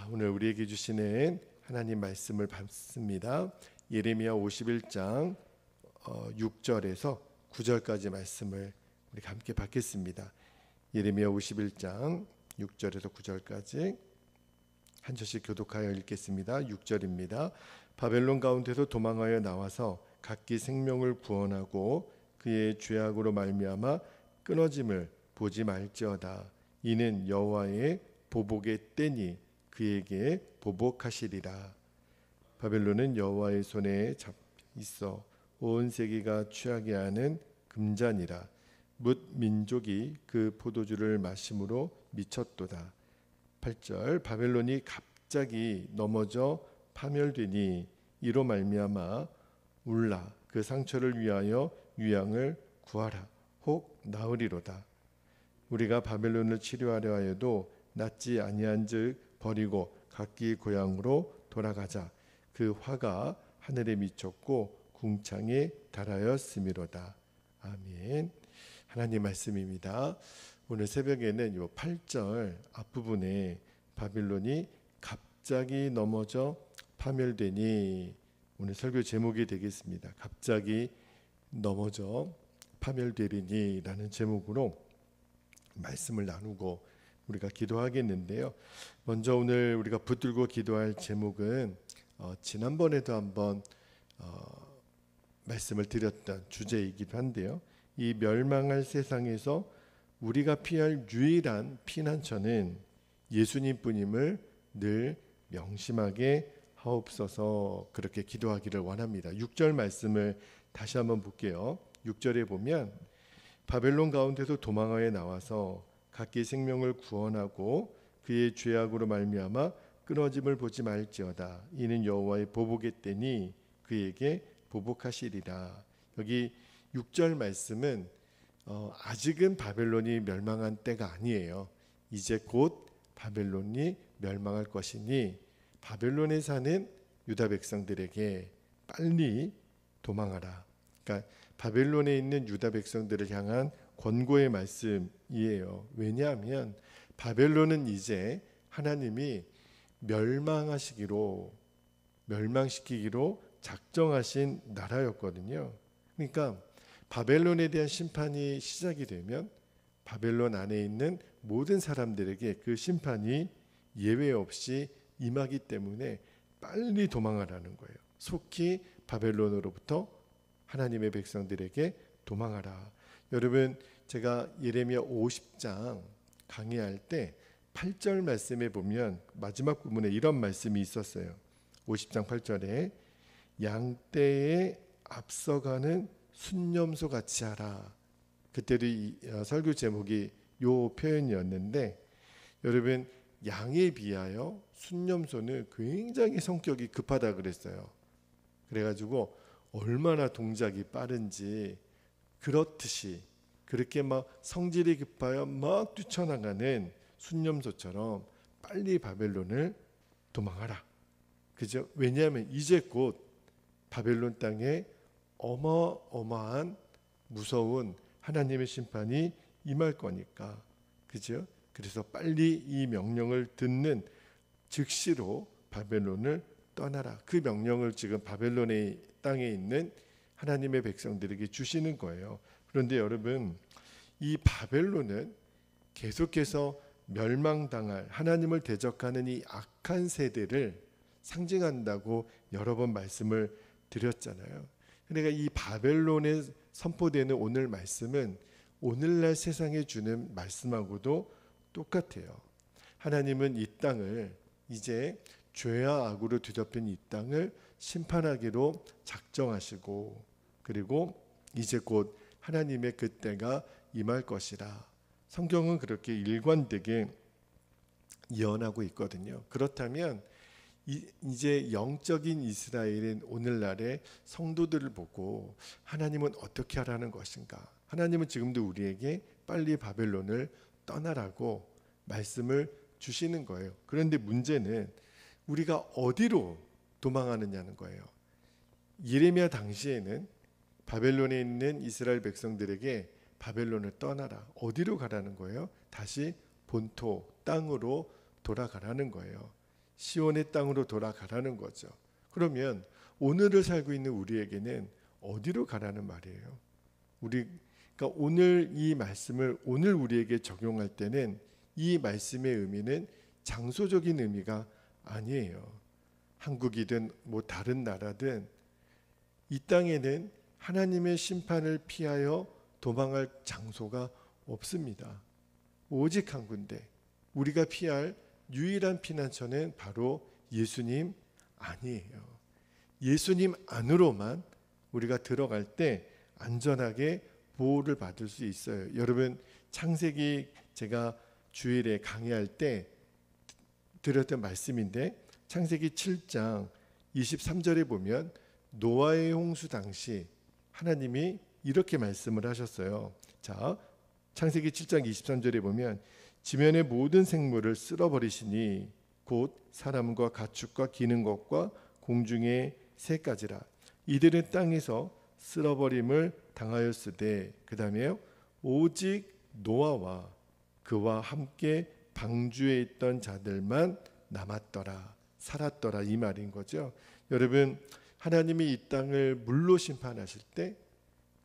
오늘 우리에게 주시는 하나님 말씀을 받습니다. 예레미야 51장 6절에서 9절까지 말씀을 우리 함께 받겠습니다. 예레미야 51장 6절에서 9절까지 한 절씩 교독하여 읽겠습니다. 6절입니다. 바벨론 가운데서 도망하여 나와서 각기 생명을 구원하고 그의 죄악으로 말미암아 끊어짐을 보지 말지어다. 이는 여호와의 보복의 때니 그에게 보복하시리라. 바벨론은 여호와의 손에 잡혀 있어 온 세계가 취하게 하는 금잔이라. 뭇 민족이 그 포도주를 마심으로 미쳤도다. 8절 바벨론이 갑자기 넘어져 파멸되니 이로 말미암아 울라. 그 상처를 위하여 유양을 구하라. 혹 나으리로다. 우리가 바벨론을 치료하려 하여도 낫지 아니한즉 버리고 각기 고향으로 돌아가자. 그 화가 하늘에 미쳤고 궁창에 달하였음이로다. 아멘. 하나님 말씀입니다. 오늘 새벽에는 이 8절 앞부분에 바벨론이 갑자기 넘어져 파멸되니 오늘 설교 제목이 되겠습니다. 갑자기 넘어져 파멸되리니 라는 제목으로 말씀을 나누고 우리가 기도하겠는데요. 먼저 오늘 우리가 붙들고 기도할 제목은 지난번에도 한번 말씀을 드렸던 주제이기도 한데요. 이 멸망할 세상에서 우리가 피할 유일한 피난처는 예수님뿐임을 늘 명심하게 하옵소서. 그렇게 기도하기를 원합니다. 6절 말씀을 다시 한번 볼게요. 6절에 보면 바벨론 가운데서 도망하여 나와서 각기 생명을 구원하고 그의 죄악으로 말미암아 끊어짐을 보지 말지어다. 이는 여호와의 보복의 때니 그에게 보복하시리라. 여기 6절 말씀은 아직은 바벨론이 멸망한 때가 아니에요. 이제 곧 바벨론이 멸망할 것이니 바벨론에 사는 유다 백성들에게 빨리 도망하라. 그러니까 바벨론에 있는 유다 백성들을 향한 권고의 말씀이에요. 왜냐하면 바벨론은 이제 하나님이 멸망시키기로 작정하신 나라였거든요. 그러니까 바벨론에 대한 심판이 시작이 되면 바벨론 안에 있는 모든 사람들에게 그 심판이 예외 없이 임하기 때문에 빨리 도망하라는 거예요. 속히 바벨론으로부터 하나님의 백성들에게 도망하라. 여러분, 제가 예레미야 50장 강의할 때 8절 말씀에 보면 마지막 부분에 이런 말씀이 있었어요. 50장 8절에 양떼에 앞서가는 순념소 같이 하라. 그때도 이 설교 제목이 요 표현이었는데, 여러분, 양에 비하여 순념소는 굉장히 성격이 급하다 그랬어요. 그래가지고 얼마나 동작이 빠른지 그렇듯이 그렇게 막 성질이 급하여 막 뛰쳐나가는 순념소처럼 빨리 바벨론을 도망하라. 그죠? 왜냐하면 이제 곧 바벨론 땅에 어마어마한 무서운 하나님의 심판이 임할 거니까. 그죠? 그래서 빨리 이 명령을 듣는 즉시로 바벨론을 떠나라. 그 명령을 지금 바벨론의 땅에 있는 하나님의 백성들에게 주시는 거예요. 그런데 여러분, 이 바벨론은 계속해서 멸망당할 하나님을 대적하는 이 악한 세대를 상징한다고 여러 번 말씀을 드렸잖아요. 그러니까 이 바벨론에 선포되는 오늘 말씀은 오늘날 세상에 주는 말씀하고도 똑같아요. 하나님은 이 땅을 이제 죄와 악으로 뒤덮인 이 땅을 심판하기로 작정하시고, 그리고 이제 곧 하나님의 그 때가 임할 것이라. 성경은 그렇게 일관되게 예언하고 있거든요. 그렇다면 이제 영적인 이스라엘인 오늘날의 성도들을 보고 하나님은 어떻게 하라는 것인가? 하나님은 지금도 우리에게 빨리 바벨론을 떠나라고 말씀을 주시는 거예요. 그런데 문제는 우리가 어디로 도망하느냐는 거예요. 예레미야 당시에는 바벨론에 있는 이스라엘 백성들에게 바벨론을 떠나라. 어디로 가라는 거예요? 다시 본토 땅으로 돌아가라는 거예요. 시온의 땅으로 돌아가라는 거죠. 그러면 오늘을 살고 있는 우리에게는 어디로 가라는 말이에요? 그러니까 오늘 이 말씀을 오늘 우리에게 적용할 때는 이 말씀의 의미는 장소적인 의미가 아니에요. 한국이든 뭐 다른 나라든 이 땅에는 하나님의 심판을 피하여 도망할 장소가 없습니다. 오직 한 군데, 우리가 피할 유일한 피난처는 바로 예수님 안이에요. 예수님 안으로만 우리가 들어갈 때 안전하게 보호를 받을 수 있어요. 여러분, 창세기 제가 주일에 강의할 때 드렸던 말씀인데 창세기 7장 23절에 보면 노아의 홍수 당시 하나님이 이렇게 말씀을 하셨어요. 자, 창세기 7장 23절에 보면 지면의 모든 생물을 쓸어버리시니 곧 사람과 가축과 기는 것과 공중의 새까지라. 이들은 땅에서 쓸어버림을 당하였으되, 그 다음에요, 오직 노아와 그와 함께 방주에 있던 자들만 남았더라, 살았더라, 이 말인 거죠. 여러분, 하나님이 이 땅을 물로 심판하실 때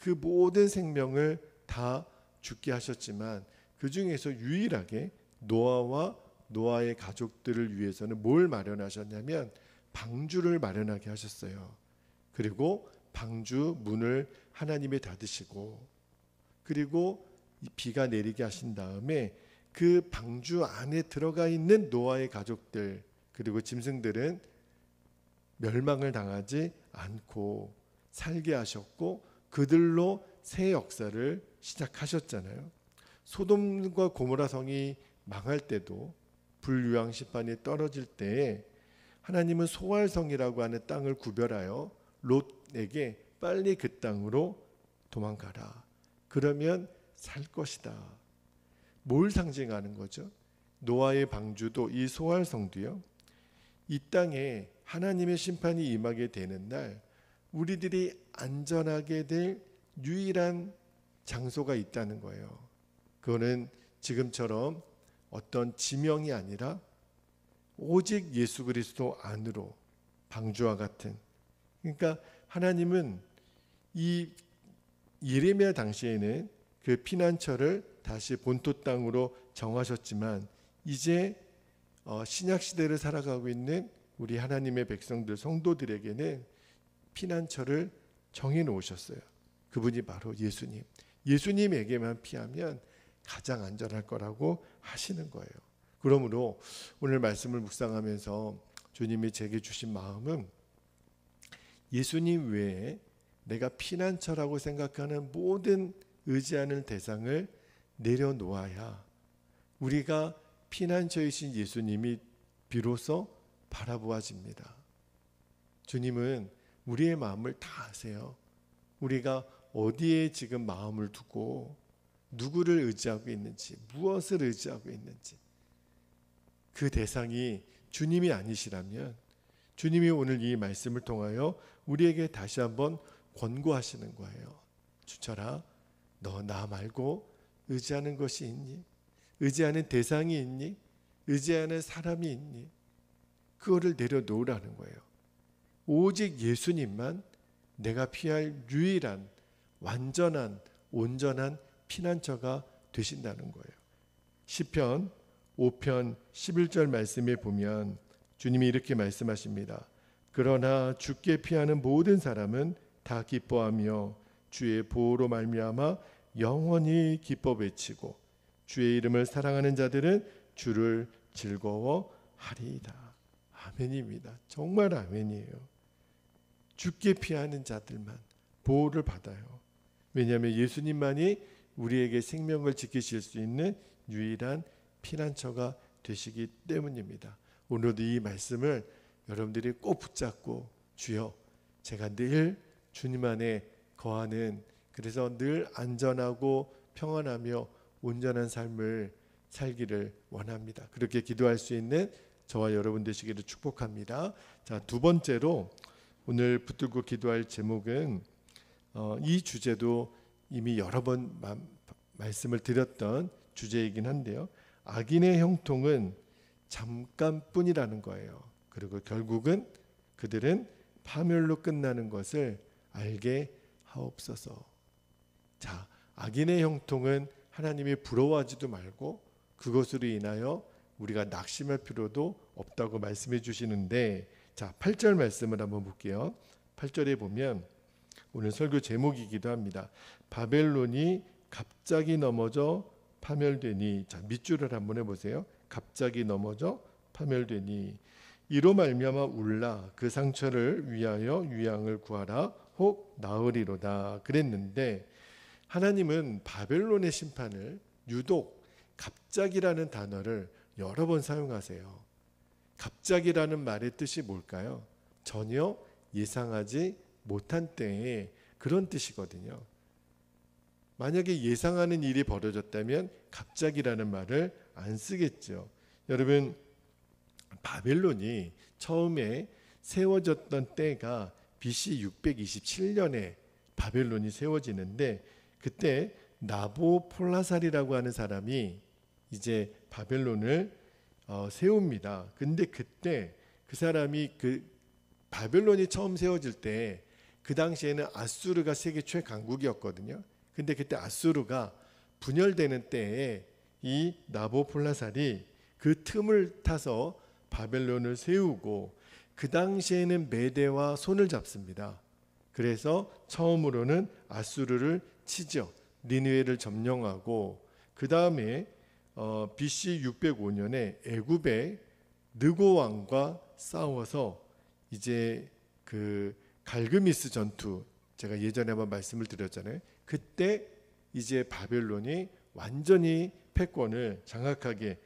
그 모든 생명을 다 죽게 하셨지만 그 중에서 유일하게 노아와 노아의 가족들을 위해서는 뭘 마련하셨냐면 방주를 마련하게 하셨어요. 그리고 방주 문을 하나님이 닫으시고, 그리고 비가 내리게 하신 다음에 그 방주 안에 들어가 있는 노아의 가족들 그리고 짐승들은 멸망을 당하지 않고 살게 하셨고, 그들로 새 역사를 시작하셨잖아요. 소돔과 고모라 성이 망할 때도, 불유황 심판이 떨어질 때에 하나님은 소알성이라고 하는 땅을 구별하여 롯에게 빨리 그 땅으로 도망가라, 그러면 살 것이다. 뭘 상징하는 거죠? 노아의 방주도 이 소알성도요, 이 땅에 하나님의 심판이 임하게 되는 날 우리들이 안전하게 될 유일한 장소가 있다는 거예요. 그거는 지금처럼 어떤 지명이 아니라 오직 예수 그리스도 안으로, 방주와 같은. 그러니까 하나님은 이 예레미야 당시에는 그 피난처를 다시 본토 땅으로 정하셨지만 이제 신약 시대를 살아가고 있는 우리 하나님의 백성들, 성도들에게는 피난처를 정해 놓으셨어요. 그분이 바로 예수님. 예수님에게만 피하면 가장 안전할 거라고 하시는 거예요. 그러므로 오늘 말씀을 묵상하면서 주님이 제게 주신 마음은 예수님 외에 내가 피난처라고 생각하는 모든 의지하는 대상을 내려놓아야 우리가 피난처이신 예수님이 비로소 바라보아집니다. 주님은 우리의 마음을 다 아세요. 우리가 어디에 지금 마음을 두고 누구를 의지하고 있는지, 무엇을 의지하고 있는지, 그 대상이 주님이 아니시라면 주님이 오늘 이 말씀을 통하여 우리에게 다시 한번 권고하시는 거예요. 주철아, 너 나 말고 의지하는 것이 있니? 의지하는 대상이 있니? 의지하는 사람이 있니? 그거를 내려놓으라는 거예요. 오직 예수님만 내가 피할 유일한 완전한 온전한 피난처가 되신다는 거예요. 시편 5편 11절 말씀에 보면 주님이 이렇게 말씀하십니다. 그러나 주께 피하는 모든 사람은 다 기뻐하며 주의 보호로 말미암아 영원히 기뻐 외치고 주의 이름을 사랑하는 자들은 주를 즐거워하리이다. 아멘입니다. 정말 아멘이에요. 주께 피하는 자들만 보호를 받아요. 왜냐하면 예수님만이 우리에게 생명을 지키실 수 있는 유일한 피난처가 되시기 때문입니다. 오늘도 이 말씀을 여러분들이 꼭 붙잡고, 주여, 제가 늘 주님 안에 거하는, 그래서 늘 안전하고 평안하며 온전한 삶을 살기를 원합니다. 그렇게 기도할 수 있는 저와 여러분 되시기를 축복합니다. 자, 두 번째로 오늘 붙들고 기도할 제목은 이 주제도 이미 여러 번 말씀을 드렸던 주제이긴 한데요. 악인의 형통은 잠깐뿐이라는 거예요. 그리고 결국은 그들은 파멸로 끝나는 것을 알게 하옵소서. 자, 악인의 형통은 하나님이 부러워하지도 말고 그것으로 인하여 우리가 낙심할 필요도 없다고 말씀해 주시는데, 자, 8절 말씀을 한번 볼게요. 8절에 보면 오늘 설교 제목이기도 합니다. 바벨론이 갑자기 넘어져 파멸되니. 자, 밑줄을 한번 해보세요. 갑자기 넘어져 파멸되니 이로 말미암아 울라 그 상처를 위하여 유양을 구하라 혹 나으리로다 그랬는데, 하나님은 바벨론의 심판을 유독 갑자기라는 단어를 여러 번 사용하세요. 갑자기라는 말의 뜻이 뭘까요? 전혀 예상하지 못한 때에 그런 뜻이거든요. 만약에 예상하는 일이 벌어졌다면 갑자기라는 말을 안 쓰겠죠. 여러분, 바벨론이 처음에 세워졌던 때가 BC 627년에 바벨론이 세워지는데, 그때 나보폴라살이라고 하는 사람이 이제 바벨론을 세웁니다. 근데 그때 그 사람이 그 바벨론이 처음 세워질 때 그 당시에는 아수르가 세계 최강국이었거든요. 근데 그때 아수르가 분열되는 때에 이 나보폴라살이 그 틈을 타서 바벨론을 세우고, 그 당시에는 메대와 손을 잡습니다. 그래서 처음으로는 아수르를 치죠. 니느웨를 점령하고, 그 다음에 BC 605년에 애굽의 느고 왕과 싸워서 이제 그 갈그미스 전투, 제가 예전에 한번 말씀을 드렸잖아요. 그때 이제 바벨론이 완전히 패권을 장악하게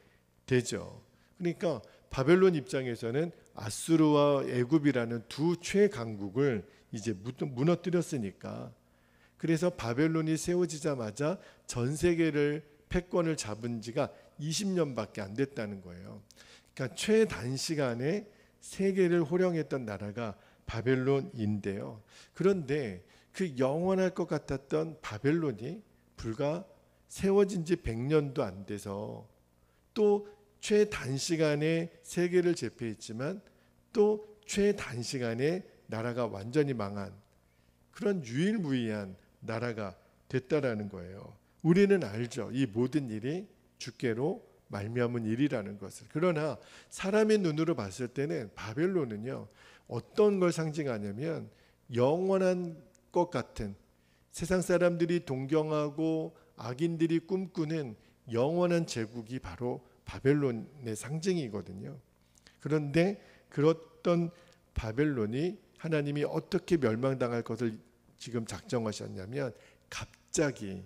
되죠. 그러니까 바벨론 입장에서는 아수르와 애굽이라는 두 최강국을 이제 무너뜨렸으니까, 그래서 바벨론이 세워지자마자 전 세계를 패권을 잡은 지가 20년밖에 안 됐다는 거예요. 그러니까 최단시간에 세계를 호령했던 나라가 바벨론인데요. 그런데 그 영원할 것 같았던 바벨론이 불과 세워진 지 100년도 안 돼서 또 최단시간에 세계를 제패했지만 또 최단시간에 나라가 완전히 망한 그런 유일무이한 나라가 됐다라는 거예요. 우리는 알죠. 이 모든 일이 주께로 말미암은 일이라는 것을. 그러나 사람의 눈으로 봤을 때는 바벨론은요, 어떤 걸 상징하냐면 영원한 것 같은, 세상 사람들이 동경하고 악인들이 꿈꾸는 영원한 제국이 바로 바벨론의 상징이거든요. 그런데 그렇던 바벨론이 하나님이 어떻게 멸망당할 것을 지금 작정하셨냐면 갑자기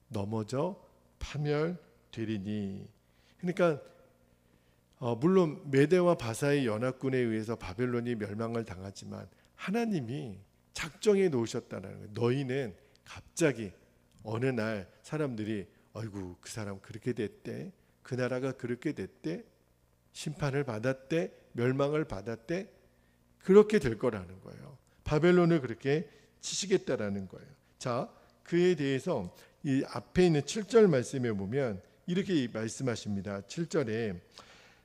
넘어져 파멸되리니. 그러니까 물론 메대와 바사의 연합군에 의해서 바벨론이 멸망을 당하지만 하나님이 작정해 놓으셨다는 거예요. 너희는 갑자기 어느 날 사람들이 아이고 그 사람 그렇게 됐대, 그 나라가 그렇게 됐대, 심판을 받았대, 멸망을 받았대, 그렇게 될 거라는 거예요. 바벨론을 그렇게 치시겠다라는 거예요. 자, 그에 대해서 이 앞에 있는 7절 말씀에 보면 이렇게 말씀하십니다. 7절에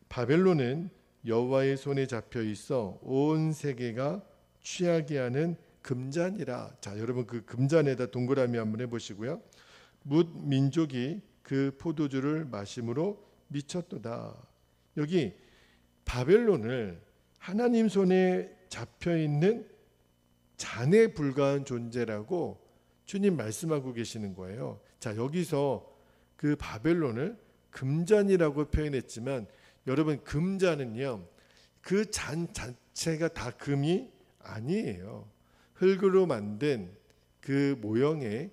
바벨론은 여호와의 손에 잡혀 있어 온 세계가 취하게 하는 금잔이라. 자, 여러분 그 금잔에다 동그라미 한번 해보시고요. 뭇 민족이 그 포도주를 마심으로 미쳤도다. 여기 바벨론을 하나님 손에 잡혀 있는 잔에 불과한 존재라고 주님 말씀하고 계시는 거예요. 자, 여기서 그 바벨론을 금잔이라고 표현했지만 여러분 금잔은요, 그 잔 자체가 다 금이 아니에요. 흙으로 만든 그 모형의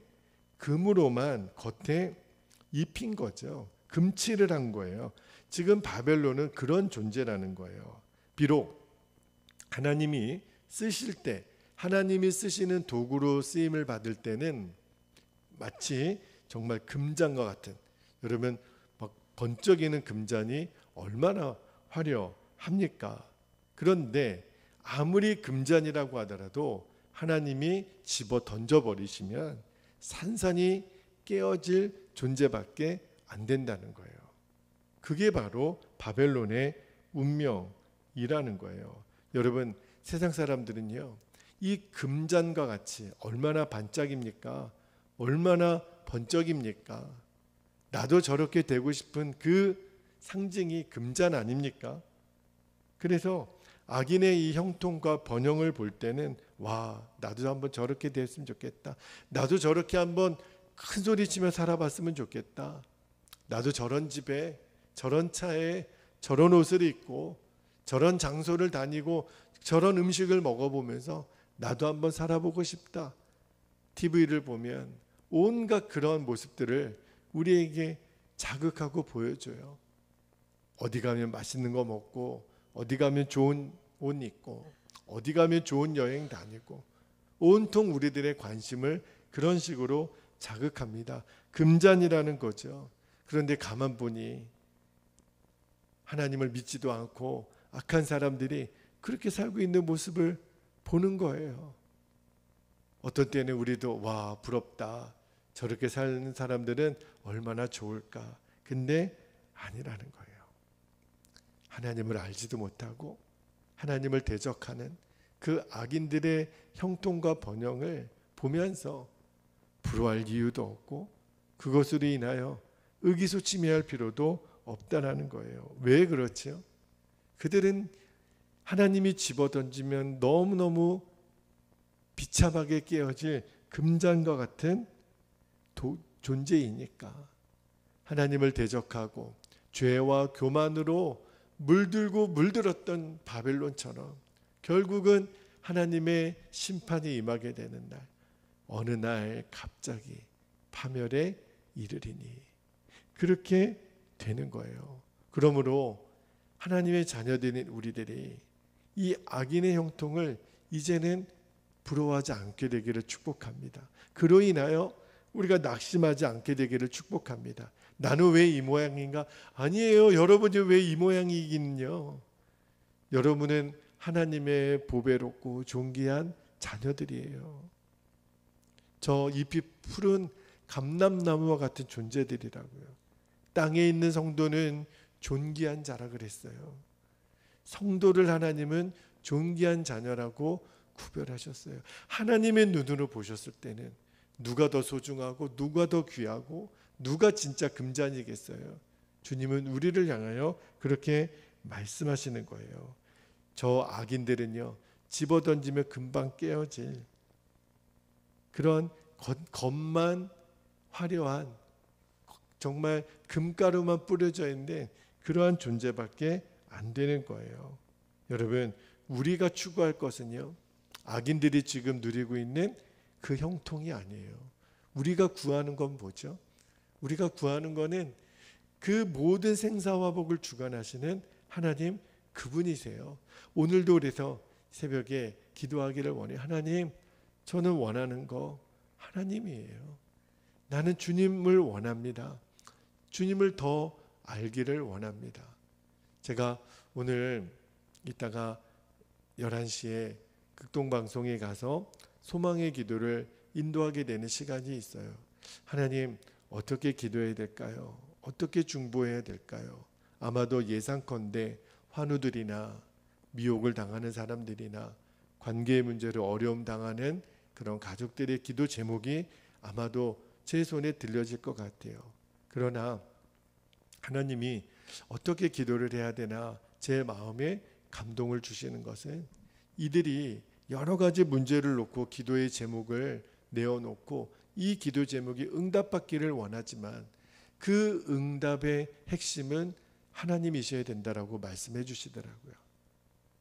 금으로만 겉에 입힌 거죠. 금칠을 한 거예요. 지금 바벨론은 그런 존재라는 거예요. 비록 하나님이 쓰실 때, 하나님이 쓰시는 도구로 쓰임을 받을 때는 마치 정말 금잔과 같은, 여러분 막 번쩍이는 금잔이 얼마나 화려합니까? 그런데 아무리 금잔이라고 하더라도 하나님이 집어 던져버리시면 산산이 깨어질 존재밖에 안 된다는 거예요. 그게 바로 바벨론의 운명, 일하는 거예요. 여러분, 세상 사람들은요, 이 금잔과 같이 얼마나 반짝입니까? 얼마나 번쩍입니까? 나도 저렇게 되고 싶은 그 상징이 금잔 아닙니까? 그래서 악인의 이 형통과 번영을 볼 때는 와, 나도 한번 저렇게 됐으면 좋겠다. 나도 저렇게 한번 큰 소리 치며 살아봤으면 좋겠다. 나도 저런 집에, 저런 차에, 저런 옷을 입고, 저런 장소를 다니고, 저런 음식을 먹어보면서 나도 한번 살아보고 싶다. TV를 보면 온갖 그런 모습들을 우리에게 자극하고 보여줘요. 어디 가면 맛있는 거 먹고, 어디 가면 좋은 옷 입고, 어디 가면 좋은 여행 다니고, 온통 우리들의 관심을 그런 식으로 자극합니다. 금잔이라는 거죠. 그런데 가만 보니 하나님을 믿지도 않고 악한 사람들이 그렇게 살고 있는 모습을 보는 거예요. 어떤 때는 우리도 와, 부럽다. 저렇게 사는 사람들은 얼마나 좋을까. 근데 아니라는 거예요. 하나님을 알지도 못하고 하나님을 대적하는 그 악인들의 형통과 번영을 보면서 부러워할 이유도 없고 그것으로 인하여 의기소침해할 필요도 없다라는 거예요. 왜 그렇죠? 그들은 하나님이 집어던지면 너무너무 비참하게 깨어질 금잔과 같은 존재이니까 하나님을 대적하고 죄와 교만으로 물들고 물들었던 바벨론처럼 결국은 하나님의 심판이 임하게 되는 날, 어느 날 갑자기 파멸에 이르리니 그렇게 되는 거예요. 그러므로 하나님의 자녀들인 우리들이 이 악인의 형통을 이제는 부러워하지 않게 되기를 축복합니다. 그로 인하여 우리가 낙심하지 않게 되기를 축복합니다. 나는 왜 이 모양인가? 아니에요. 여러분이 왜 이 모양이긴요? 여러분은 하나님의 보배롭고 존귀한 자녀들이에요. 저 잎이 푸른 감람나무와 같은 존재들이라고요. 땅에 있는 성도는 존귀한 자라 그랬어요. 성도를 하나님은 존귀한 자녀라고 구별하셨어요. 하나님의 눈으로 보셨을 때는 누가 더 소중하고 누가 더 귀하고 누가 진짜 금잔이겠어요? 주님은 우리를 향하여 그렇게 말씀하시는 거예요. 저 악인들은요, 집어던지면 금방 깨어질 그런 겉만 화려한 정말 금가루만 뿌려져 있는데 그러한 존재밖에 안 되는 거예요. 여러분, 우리가 추구할 것은요, 악인들이 지금 누리고 있는 그 형통이 아니에요. 우리가 구하는 건 뭐죠? 우리가 구하는 거는 그 모든 생사화복을 주관하시는 하나님 그분이세요. 오늘도 그래서 새벽에 기도하기를 원해요. 하나님, 저는 원하는 거 하나님이에요. 나는 주님을 원합니다. 주님을 더 알기를 원합니다. 제가 오늘 이따가 11시에 극동방송에 가서 소망의 기도를 인도하게 되는 시간이 있어요. 하나님, 어떻게 기도해야 될까요? 어떻게 중보해야 될까요? 아마도 예상컨대 환우들이나 미혹을 당하는 사람들이나 관계의 문제로 어려움 당하는 그런 가족들의 기도 제목이 아마도 제 손에 들려질 것 같아요. 그러나 하나님이 어떻게 기도를 해야 되나 제 마음에 감동을 주시는 것은 이들이 여러 가지 문제를 놓고 기도의 제목을 내어놓고 이 기도 제목이 응답받기를 원하지만 그 응답의 핵심은 하나님이셔야 된다라고 말씀해 주시더라고요.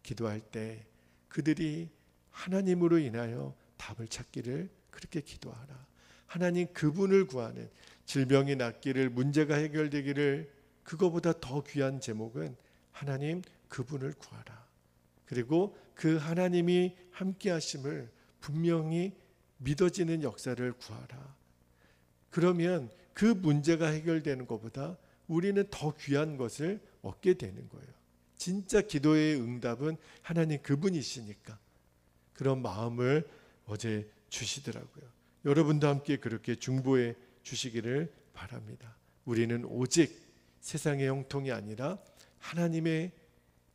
기도할 때 그들이 하나님으로 인하여 답을 찾기를 그렇게 기도하라. 하나님 그분을 구하는, 질병이 낫기를, 문제가 해결되기를, 그거보다 더 귀한 제목은 하나님 그분을 구하라. 그리고 그 하나님이 함께 하심을 분명히 믿어지는 역사를 구하라. 그러면 그 문제가 해결되는 것보다 우리는 더 귀한 것을 얻게 되는 거예요. 진짜 기도의 응답은 하나님 그분이시니까. 그런 마음을 어제 주시더라고요. 여러분도 함께 그렇게 중보해 주시기를 바랍니다. 우리는 오직 세상의 형통이 아니라 하나님의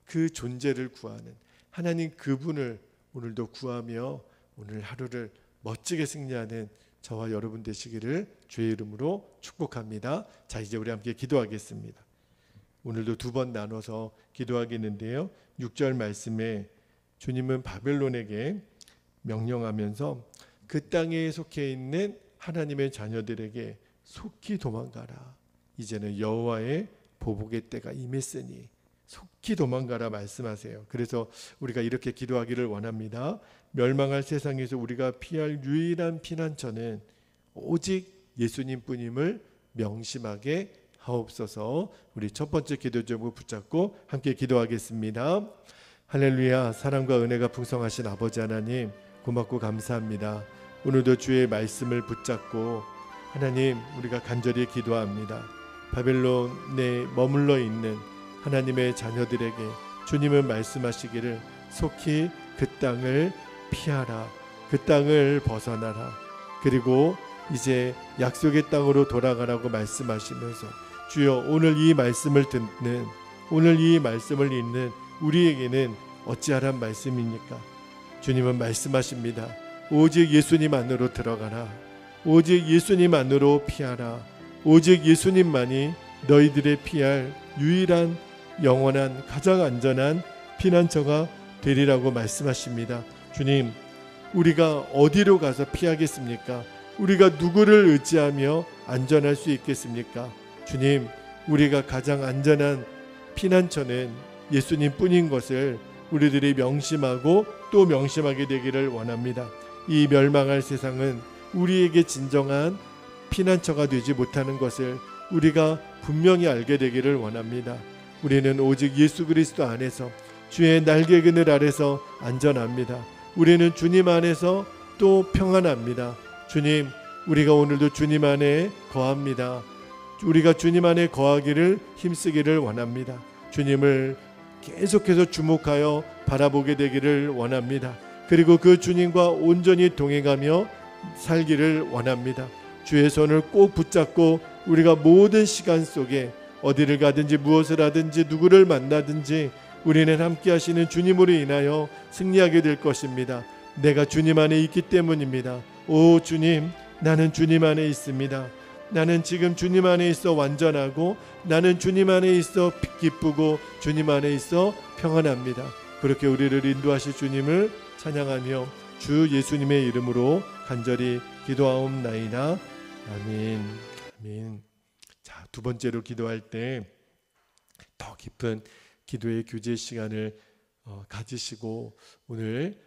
그 존재를 구하는 하나님 그분을 오늘도 구하며 오늘 하루를 멋지게 승리하는 저와 여러분 되시기를 주의 이름으로 축복합니다. 자, 이제 우리 함께 기도하겠습니다. 오늘도 두 번 나눠서 기도하겠는데요. 6절 말씀에 주님은 바벨론에게 명령하면서 그 땅에 속해 있는 하나님의 자녀들에게 속히 도망가라. 이제는 여호와의 보복의 때가 임했으니 속히 도망가라 말씀하세요. 그래서 우리가 이렇게 기도하기를 원합니다. 멸망할 세상에서 우리가 피할 유일한 피난처는 오직 예수님뿐임을 명심하게 하옵소서. 우리 첫 번째 기도 제목 붙잡고 함께 기도하겠습니다. 할렐루야. 사랑과 은혜가 풍성하신 아버지 하나님, 고맙고 감사합니다. 오늘도 주의 말씀을 붙잡고 하나님, 우리가 간절히 기도합니다. 바벨론에 머물러 있는 하나님의 자녀들에게 주님은 말씀하시기를 속히 그 땅을 피하라, 그 땅을 벗어나라, 그리고 이제 약속의 땅으로 돌아가라고 말씀하시면서 주여, 오늘 이 말씀을 듣는, 오늘 이 말씀을 읽는 우리에게는 어찌하란 말씀입니까? 주님은 말씀하십니다. 오직 예수님 안으로 들어가라, 오직 예수님 안으로 피하라, 오직 예수님만이 너희들의 피할 유일한 영원한 가장 안전한 피난처가 되리라고 말씀하십니다. 주님, 우리가 어디로 가서 피하겠습니까? 우리가 누구를 의지하며 안전할 수 있겠습니까? 주님, 우리가 가장 안전한 피난처는 예수님 뿐인 것을 우리들이 명심하고 또 명심하게 되기를 원합니다. 이 멸망할 세상은 우리에게 진정한 피난처가 되지 못하는 것을 우리가 분명히 알게 되기를 원합니다. 우리는 오직 예수 그리스도 안에서 주의 날개 그늘 아래서 안전합니다. 우리는 주님 안에서 또 평안합니다. 주님, 우리가 오늘도 주님 안에 거합니다. 우리가 주님 안에 거하기를 힘쓰기를 원합니다. 주님을 계속해서 주목하여 바라보게 되기를 원합니다. 그리고 그 주님과 온전히 동행하며 살기를 원합니다. 주의 손을 꼭 붙잡고 우리가 모든 시간 속에 어디를 가든지 무엇을 하든지 누구를 만나든지 우리는 함께 하시는 주님으로 인하여 승리하게 될 것입니다. 내가 주님 안에 있기 때문입니다. 오 주님, 나는 주님 안에 있습니다. 나는 지금 주님 안에 있어 완전하고, 나는 주님 안에 있어 기쁘고, 주님 안에 있어 평안합니다. 그렇게 우리를 인도하실 주님을 찬양하며 주 예수님의 이름으로 간절히 기도하옵나이다. 아멘. 아멘. 자, 두 번째로 기도할 때 더 깊은 기도의 교제 시간을 가지시고 오늘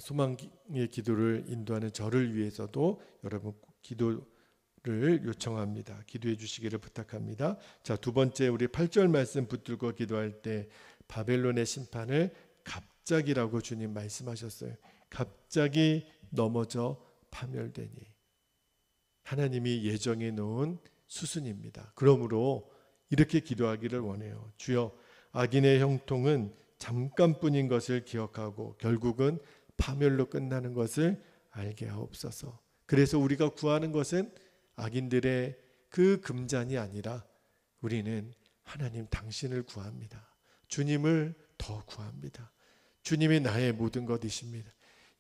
소망의 기도를 인도하는 저를 위해서도 여러분 기도를 요청합니다. 기도해 주시기를 부탁합니다. 자, 두 번째 우리 8절 말씀 붙들고 기도할 때 바벨론의 심판을 갑자기라고 주님 말씀하셨어요. 갑자기 넘어져 파멸되니. 하나님이 예정해 놓은 수순입니다. 그러므로 이렇게 기도하기를 원해요. 주여, 악인의 형통은 잠깐뿐인 것을 기억하고 결국은 파멸로 끝나는 것을 알게 하옵소서. 그래서 우리가 구하는 것은 악인들의 그 금잔이 아니라 우리는 하나님 당신을 구합니다. 주님을 더 구합니다. 주님이 나의 모든 것이십니다.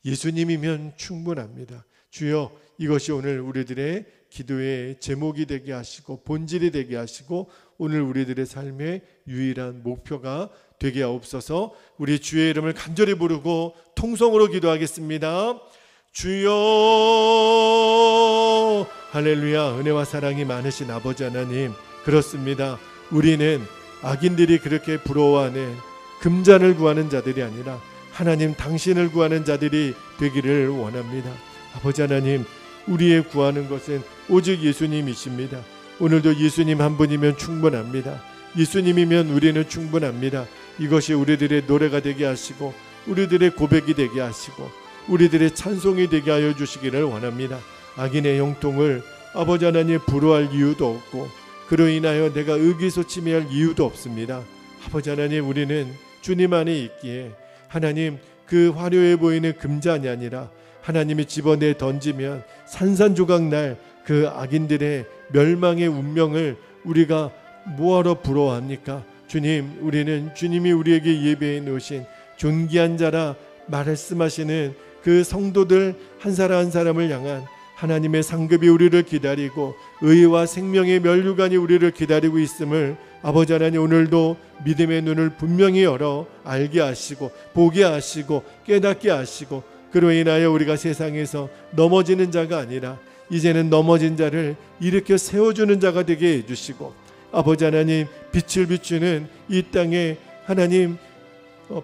예수님이면 충분합니다. 주여, 이것이 오늘 우리들의 기도의 제목이 되게 하시고 본질이 되게 하시고 오늘 우리들의 삶의 유일한 목표가 되게 하옵소서. 우리 주의 이름을 간절히 부르고 통성으로 기도하겠습니다. 주여, 할렐루야. 은혜와 사랑이 많으신 아버지 하나님, 그렇습니다. 우리는 악인들이 그렇게 부러워하는 금잔을 구하는 자들이 아니라 하나님 당신을 구하는 자들이 되기를 원합니다. 아버지 하나님, 우리의 구하는 것은 오직 예수님이십니다. 오늘도 예수님 한 분이면 충분합니다. 예수님이면 우리는 충분합니다. 이것이 우리들의 노래가 되게 하시고 우리들의 고백이 되게 하시고 우리들의 찬송이 되게 하여 주시기를 원합니다. 악인의 형통을 아버지 하나님 부러워할 이유도 없고 그로 인하여 내가 의기소침해할 이유도 없습니다. 아버지 하나님, 우리는 주님 안에 있기에 하나님 그 화려해 보이는 금잔이 아니라 하나님이 집어내 던지면 산산조각 날 그 악인들의 멸망의 운명을 우리가 뭐하러 부러워합니까? 주님, 우리는 주님이 우리에게 예배해 놓으신 존귀한 자라 말씀하시는 그 성도들 한 사람 한 사람을 향한 하나님의 상급이 우리를 기다리고 의와 생명의 면류관이 우리를 기다리고 있음을 아버지 하나님 오늘도 믿음의 눈을 분명히 열어 알게 하시고 보게 하시고 깨닫게 하시고, 그로 인하여 우리가 세상에서 넘어지는 자가 아니라 이제는 넘어진 자를 일으켜 세워주는 자가 되게 해주시고, 아버지 하나님 빛을 비추는 이 땅에 하나님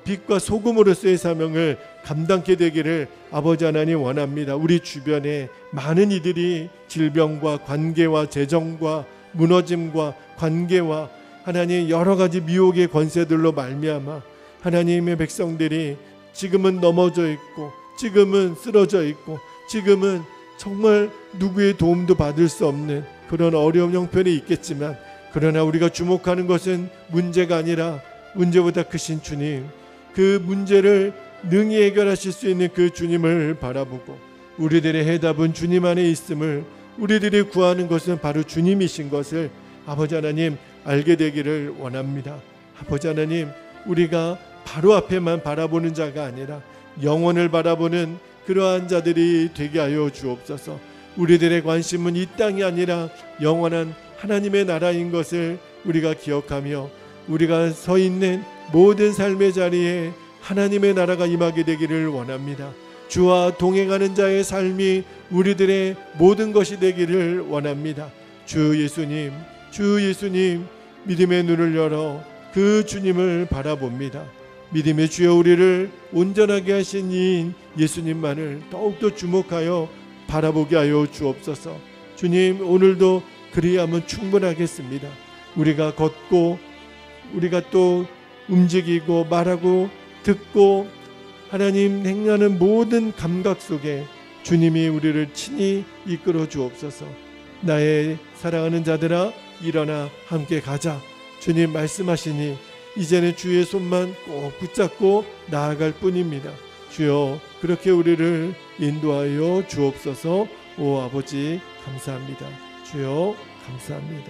빛과 소금으로서의 사명을 감당케 되기를 아버지 하나님 원합니다. 우리 주변에 많은 이들이 질병과 관계와 재정과 무너짐과 관계와 하나님 여러 가지 미혹의 권세들로 말미암아 하나님의 백성들이 지금은 넘어져 있고, 지금은 쓰러져 있고, 지금은 정말 누구의 도움도 받을 수 없는 그런 어려운 형편에 있겠지만, 그러나 우리가 주목하는 것은 문제가 아니라 문제보다 크신 주님, 그 문제를 능히 해결하실 수 있는 그 주님을 바라보고 우리들의 해답은 주님 안에 있음을, 우리들이 구하는 것은 바로 주님이신 것을 아버지 하나님 알게 되기를 원합니다. 아버지 하나님, 우리가 바로 앞에만 바라보는 자가 아니라 영혼을 바라보는 그러한 자들이 되게 하여 주옵소서. 우리들의 관심은 이 땅이 아니라 영원한 하나님의 나라인 것을 우리가 기억하며 우리가 서 있는 모든 삶의 자리에 하나님의 나라가 임하게 되기를 원합니다. 주와 동행하는 자의 삶이 우리들의 모든 것이 되기를 원합니다. 주 예수님, 주 예수님, 믿음의 눈을 열어 그 주님을 바라봅니다. 믿음의 주여 우리를 온전하게 하신 이인 예수님만을 더욱더 주목하여 바라보게 하여 주옵소서. 주님, 오늘도 그리하면 충분하겠습니다. 우리가 걷고 우리가 또 움직이고 말하고 듣고 하나님 행하는 모든 감각 속에 주님이 우리를 친히 이끌어 주옵소서. 나의 사랑하는 자들아 일어나 함께 가자. 주님 말씀하시니 이제는 주의 손만 꼭 붙잡고 나아갈 뿐입니다. 주여 그렇게 우리를 인도하여 주옵소서. 오 아버지 감사합니다. 주여 감사합니다.